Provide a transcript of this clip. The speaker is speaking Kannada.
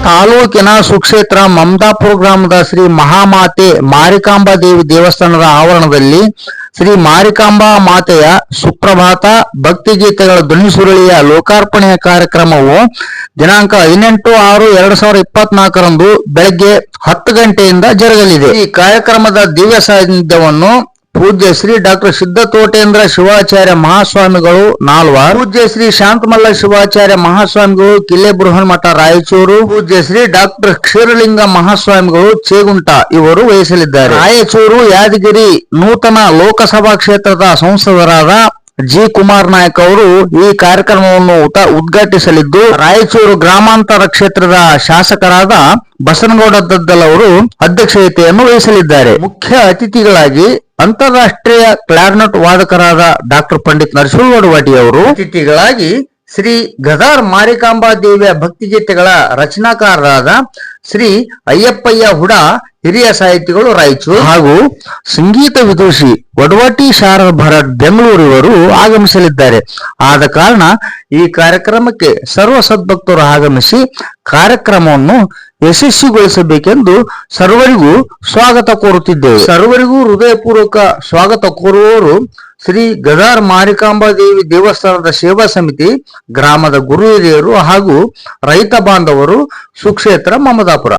ತಾಲೂಕಿನ ಸುಕ್ಷೇತ್ರ ಮಮದಾಪುರ ಗ್ರಾಮದ ಶ್ರೀ ಮಹಾಮಾತೆ ಮಾರಿಕಾಂಬಾ ದೇವಿ ದೇವಸ್ಥಾನದ ಆವರಣದಲ್ಲಿ ಶ್ರೀ ಮಾರಿಕಾಂಬಾ ಮಾತೆಯ ಸುಪ್ರಭಾತ ಭಕ್ತಿಗೀತೆಗಳ ಧ್ವನಿಸುರುಳಿಯ ಲೋಕಾರ್ಪಣೆಯ ಕಾರ್ಯಕ್ರಮವು ದಿನಾಂಕ 18/6/2024 ಬೆಳಗ್ಗೆ 10 ಗಂಟೆಯಿಂದ ಜರುಗಲಿದೆ. ಈ ಕಾರ್ಯಕ್ರಮದ ದಿವ್ಯ ಸಾನ್ನಿಧ್ಯವನ್ನು ಪೂಜ್ಯ ಶ್ರೀ ಡಾಕ್ಟರ್ ಸಿದ್ಧತೋಟೇಂದ್ರ ಶಿವಾಚಾರ್ಯ ಮಹಾಸ್ವಾಮಿಗಳು ನಾಲ್ವಾರ್, ಪೂಜ್ಯ ಶ್ರೀ ಶಾಂತಮಲ್ಲ ಶಿವಾಚಾರ್ಯ ಮಹಾಸ್ವಾಮಿಗಳು ಕಿಲ್ಲೆ ಬೃಹನ್ಮಠ ರಾಯಚೂರು, ಪೂಜ್ಯ ಶ್ರೀ ಡಾಕ್ಟರ್ ಕ್ಷೀರಲಿಂಗ ಮಹಾಸ್ವಾಮಿಗಳು ಚೇಗುಂಟ ಇವರು ವಹಿಸಲಿದ್ದಾರೆ. ರಾಯಚೂರು ಯಾದಗಿರಿ ನೂತನ ಲೋಕಸಭಾ ಕ್ಷೇತ್ರದ ಸಂಸದರಾದ ಜಿ ಕುಮಾರ್ ನಾಯಕ್ ಅವರು ಈ ಕಾರ್ಯಕ್ರಮವನ್ನು ಉದ್ಘಾಟಿಸಲಿದ್ದು, ರಾಯಚೂರು ಗ್ರಾಮಾಂತರ ಕ್ಷೇತ್ರದ ಶಾಸಕರಾದ ಬಸನಗೌಡ ದದ್ದಲ್ ಅವರು ಅಧ್ಯಕ್ಷತೆಯನ್ನು ವಹಿಸಲಿದ್ದಾರೆ. ಮುಖ್ಯ ಅತಿಥಿಗಳಾಗಿ ಅಂತಾರಾಷ್ಟ್ರೀಯ ಕ್ಲಾರ್ನೆಟ್ ವಾದಕರಾದ ಡಾಕ್ಟರ್ ಪಂಡಿತ್ ನರಸಿಂಹಗೌಡ ವಾಟಿ ಅವರು, ಅತಿಥಿಗಳಾಗಿ ಶ್ರೀ ಗದಾರ್ ಮಾರಿಕಾಂಬಾ ದೇವಿಯ ಭಕ್ತಿಗೀತೆಗಳ ರಚನಾಕಾರರಾದ ಶ್ರೀ ಅಯ್ಯಪ್ಪಯ್ಯ ಹುಡ ಹಿರಿಯ ಸಾಹಿತಿಗಳು ರಾಯಚೂರು ಹಾಗೂ ಸಂಗೀತ ವಿದೂಷಿ ವಡವಟಿ ಶಾರದ ಭರತ್ ಬೆಂಗಳೂರು ಇವರು ಆಗಮಿಸಲಿದ್ದಾರೆ. ಆದ ಕಾರಣ ಈ ಕಾರ್ಯಕ್ರಮಕ್ಕೆ ಸರ್ವ ಸದ್ಭಕ್ತರು ಆಗಮಿಸಿ ಕಾರ್ಯಕ್ರಮವನ್ನು ಯಶಸ್ವಿಗೊಳಿಸಬೇಕೆಂದು ಸರ್ವರಿಗೂ ಸ್ವಾಗತ ಕೋರುತ್ತಿದ್ದೇವೆ. ಸರ್ವರಿಗೂ ಹೃದಯಪೂರ್ವಕ ಸ್ವಾಗತ ಕೋರುವವರು ಶ್ರೀ ಗದಾರ್ ಮಾರಿಕಾಂಬಾ ದೇವಿ ದೇವಸ್ಥಾನದ ಸೇವಾ ಸಮಿತಿ, ಗ್ರಾಮದ ಗುರು ಹಿರಿಯರು ಹಾಗೂ ರೈತ ಬಾಂಧವರು, ಸುಕ್ಷೇತ್ರ ಮಮದಾಪುರ.